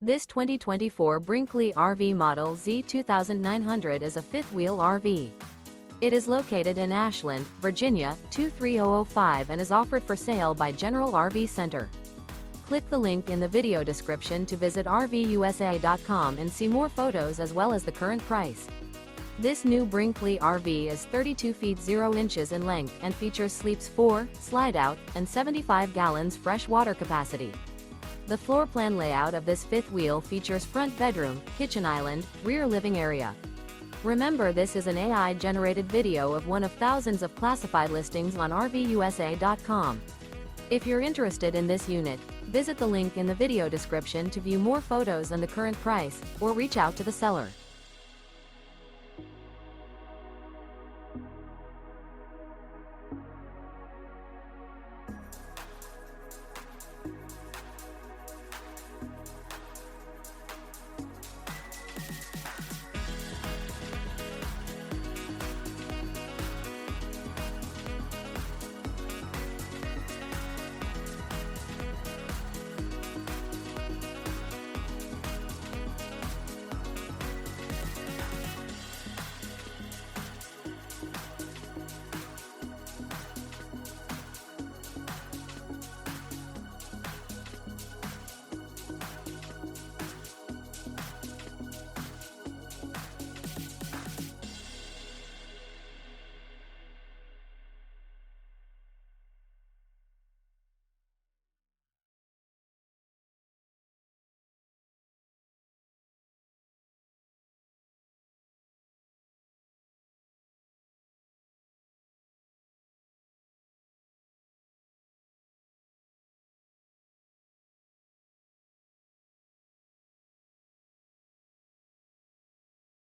This 2024 Brinkley RV Model Z 2900 is a fifth-wheel RV. It is located in Ashland, Virginia, 23005 and is offered for sale by General RV Center. Click the link in the video description to visit RVUSA.com and see more photos as well as the current price. This new Brinkley RV is 32 feet 0 inches in length and features sleeps 4, slide-out, and 75 gallons fresh water capacity. The floor plan layout of this fifth wheel features front bedroom, kitchen island, rear living area. Remember, this is an AI-generated video of one of thousands of classified listings on RVUSA.com. If you're interested in this unit, visit the link in the video description to view more photos and the current price, or reach out to the seller.